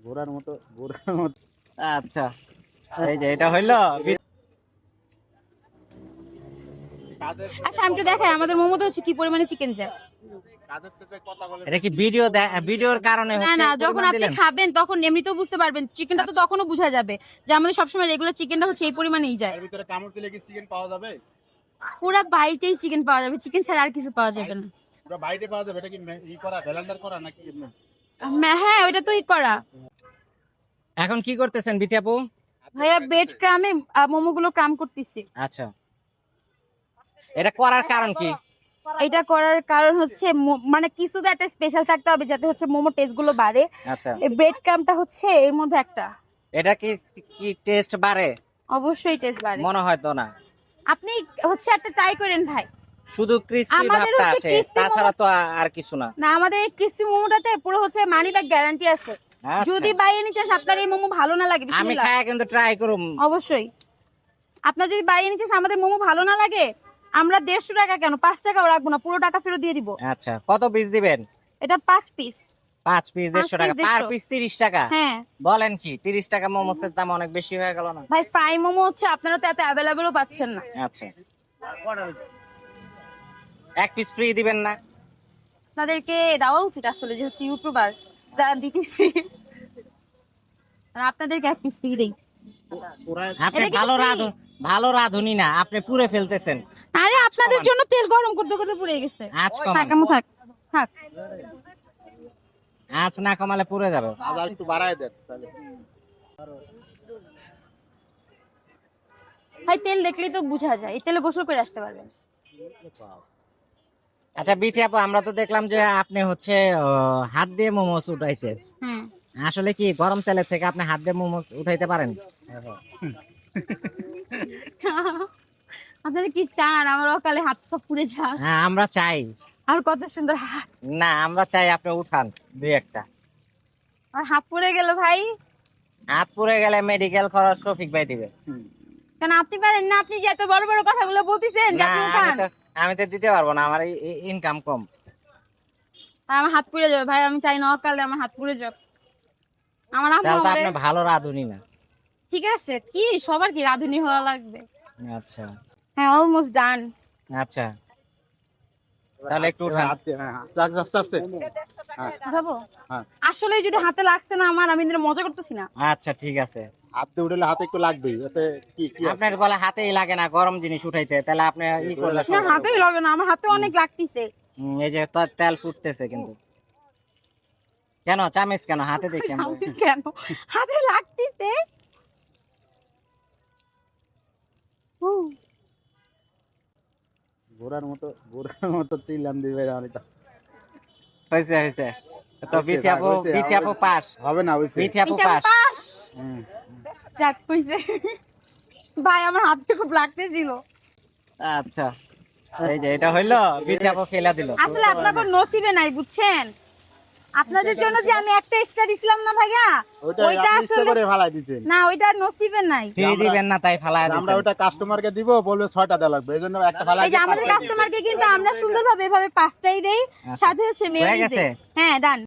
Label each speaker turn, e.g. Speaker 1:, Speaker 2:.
Speaker 1: ঘোরার মতো। আচ্ছা, এই যে এটা হইলো।
Speaker 2: আচ্ছা আমি একটু দেখাই আমাদের মোমোতে হচ্ছে কি পরিমাণে চিকেন যায়।
Speaker 1: এটা কি ভিডিওর কারণে
Speaker 2: না
Speaker 1: হচ্ছে
Speaker 2: না,
Speaker 1: এই
Speaker 2: যখন
Speaker 1: পরিমাণ
Speaker 2: আপনি
Speaker 1: দিলেন?
Speaker 2: খাবেন তখন এমনিতেও বুঝতে পারবেন, চিকেনটা তো তখনও বোঝা যাবে যে আমাদের সবসময় রেগুলার চিকেনটা হচ্ছে এই পরিমাণেই যায়।
Speaker 3: এর ভিতরে কামড় দিলে কি চিকেন পাওয়া যাবে?
Speaker 2: পুরা বাইটেই চিকেন পাওয়া যাবে, চিকেন ছাড়া আর কিছু পাওয়া যাবে না।
Speaker 3: পুরো বাইরে পাওয়া যাবে। এটা কি ই করা ব্লেন্ডার করা নাকি এমনি?
Speaker 2: হ্যাঁ ওইটা তো ই করা।
Speaker 1: এখন কি করতেছেন বিথি আপু?
Speaker 2: ভাইয়া বেড ক্রামে মোমোগুলো ক্রাম করতেছি।
Speaker 1: আচ্ছা, এটা করার কারণ কি?
Speaker 2: এটা করার কারণ হচ্ছে মানে কিছু তো একটা স্পেশাল থাকতে হবে যাতে হচ্ছে মোমো টেস্ট গুলো বাড়ে।
Speaker 1: আচ্ছা,
Speaker 2: এই ব্রেড ক্রামটা হচ্ছে এর মধ্যে একটা।
Speaker 1: এটা কি কি টেস্ট বাড়ে?
Speaker 2: অবশ্যই টেস্ট বাড়ে।
Speaker 1: মনে হয় তো না,
Speaker 2: আপনি হচ্ছে একটা ট্রাই করেন ভাই।
Speaker 1: শুধু ক্রিস্পি
Speaker 2: আমাদের
Speaker 1: ভাবটা
Speaker 2: হচ্ছে
Speaker 1: আসে,
Speaker 2: crispy
Speaker 1: তাছাড়া তো আর কিছু না।
Speaker 2: না, আমাদের এই ক্রিসপি মোমোটাতে পুরো হচ্ছে মানি ব্যাক গ্যারান্টি আছে।
Speaker 1: আচ্ছা।
Speaker 2: যদি বাই এনি চান্স আপনার এই মোমো ভালো না লাগে,
Speaker 1: আমি
Speaker 2: বিসমিল্লাহ,
Speaker 1: খায় কিন্তু ট্রাই করুম।
Speaker 2: অবশ্যই আপনার যদি বাই এনি চান্স আমাদের মোমো ভালো না লাগে, আমরা 150 টাকা কেন 5 টাকাও রাখবো না, পুরো টাকা ফেরত দিয়ে দিব।
Speaker 1: আচ্ছা, কত পিস দিবেন?
Speaker 2: এটা 5 পিস।
Speaker 1: 5 পিস 150 টাকা,
Speaker 2: 5
Speaker 1: পার
Speaker 2: 150
Speaker 1: পিস 30 টাকা?
Speaker 2: হ্যাঁ
Speaker 1: বলেন কি, 30 টাকা মোমোসের দাম অনেক বেশি হয়ে গেল না?
Speaker 2: ভাই, ফ্রাই মোমো হচ্ছে আপনারা তো এত অ্যাভেলেবলও পাচ্ছেন না।
Speaker 1: আচ্ছা, এক পিস ফ্রি দিবেন না?
Speaker 2: আপনাদেরকে দেওয়া উচিত আসলে, যেহেতু ইউটিউবার যারা দিতেছি, আর আপনাদেরকে এক পিস ফ্রি দেই।
Speaker 1: আপনি
Speaker 2: এটা কিন্তু free।
Speaker 1: ভালো রাঁধুনি না, আপনি পুরে ফেলতেছেন।
Speaker 2: আরে আপনাদের জন্য তেল গরম করতে করতে পুড়ে গেছে।
Speaker 1: আঁচ কমান।
Speaker 2: থাক আমু থাক থাক।
Speaker 1: আঁচ না কমালে পুড়ে যাবে।
Speaker 3: আর একটু বাড়ায় দেন তাহলে।
Speaker 2: ভাই তেল দেখলেই তো বোঝা যায়, এই তেলে গোসল করে আসতে পারবেন।
Speaker 1: আচ্ছা বিথি আপু, আমরা তো দেখলাম যে আপনি হচ্ছে হাত দিয়ে মোমোস উঠাইতে,
Speaker 2: হুম।
Speaker 1: আসলে কি গরম তেলের থেকে আপনি হাত দিয়ে মোমোস উঠাইতে পারেন?
Speaker 2: আপনারা কি চান আমার অকালে হাত পা পুড়ে যাক?
Speaker 1: হ্যাঁ, আমরা চাই।
Speaker 2: আর কত সুন্দর হাত,
Speaker 1: না, আমরা চাই আপনি উঠান দুই একটা।
Speaker 2: আর হাত পুড়ে গেল ভাই।
Speaker 1: হাত পুড়ে গেলে মেডিকেল খরচ শফিক ভাই দিবে।
Speaker 2: কেন আপনি পারেন না? আপনি যে এত বড় বড় কথাগুলো বলতেছেন যে
Speaker 1: না,
Speaker 2: আপনি উঠান।
Speaker 1: আমি তো দিতে পারবো না, আমার ইনকাম কম।
Speaker 2: আর আমার হাত পুড়ে যাবে ভাই, আমি চাই না অকালে আমার হাত পুড়ে যাক। আমার আম্মু
Speaker 1: তাহলে তো
Speaker 2: আমারে,
Speaker 1: আপনি ভালো রাঁধুনি না।
Speaker 2: ঠিক আছে কি সবার কি রাঁধুনি হওয়া লাগবে?
Speaker 1: আচ্ছা
Speaker 2: হ্যাঁ অলমোস্ট ডান।
Speaker 1: আচ্ছা, তাহলে একটু উঠান।
Speaker 3: আস্তে আস্তে আস্তে। হ্যাঁ
Speaker 2: উঠাবো?
Speaker 3: হ্যাঁ।
Speaker 2: আসলে যদি হাতে লাগছে না আমার, আমি কিন্তু মজা করতেছি না।
Speaker 1: আচ্ছা ঠিক আছে।
Speaker 3: হাতে উঠলে হাতে একটু লাগবেই। এতে কি কি আছে?
Speaker 1: আপনার বলে হাতেই লাগে না গরম জিনিস উঠাইতে, তাহলে আপনি ই করলে
Speaker 2: না
Speaker 1: সমস্যা হবে।
Speaker 2: হাতেই লাগে না, আমার হাতে অনেক লাগতেছে।
Speaker 1: এই যে তো তেল ফুটতেছে কিন্তু। কেন চামিচ কেন হাতে দেখি আমরা?
Speaker 2: কেন হাতে লাগতেছে?
Speaker 3: ঘোরার মতো চিল্লান দিবে এটা।
Speaker 1: হয়েছে হয়েছে তো
Speaker 3: হয়েছে,
Speaker 1: বিথি আপু,
Speaker 3: হয়েছে,
Speaker 1: বিথি আপু পাস।
Speaker 3: হবে না হইছে।
Speaker 1: বিথি আপু
Speaker 2: এটা
Speaker 1: পাস।
Speaker 2: পাস।
Speaker 3: হুম।
Speaker 2: যাক কইছে ভাই, আমার হাতে খুব লাগতেছিল।
Speaker 1: আচ্ছা, এই যে এটা হইলো, বিথি আপু ফেলা দিল।
Speaker 2: আসলে আপনাদের নসিবে নাই বুঝছেন, আপনাদের জন্য যে আমি একটা এক্সট্রা দিছিলাম না ভাইয়া,
Speaker 3: ওইটা
Speaker 2: ওইটা
Speaker 3: আপনি ইচ্ছা
Speaker 2: আসলে
Speaker 3: করে ফালাই দিতেন।
Speaker 2: না, ওইটা নসিবে নাই।
Speaker 1: ফ্রি দিবেন না তাই ফালায়
Speaker 3: আমরা
Speaker 1: দিছেন।
Speaker 3: ওটা কাস্টমারকে দিব, বলবে 6টা দেওয়া লাগবে, এই জন্য একটা ফালাই
Speaker 2: এই যে আমাদের কাস্টমারকে কিন্তু আমরা সুন্দরভাবে এভাবে 5টাই দেই, সাথে হচ্ছে
Speaker 1: হয়ে
Speaker 2: মেয়োনিজ
Speaker 1: গেছে?
Speaker 2: দেই। হ্যাঁ ডান।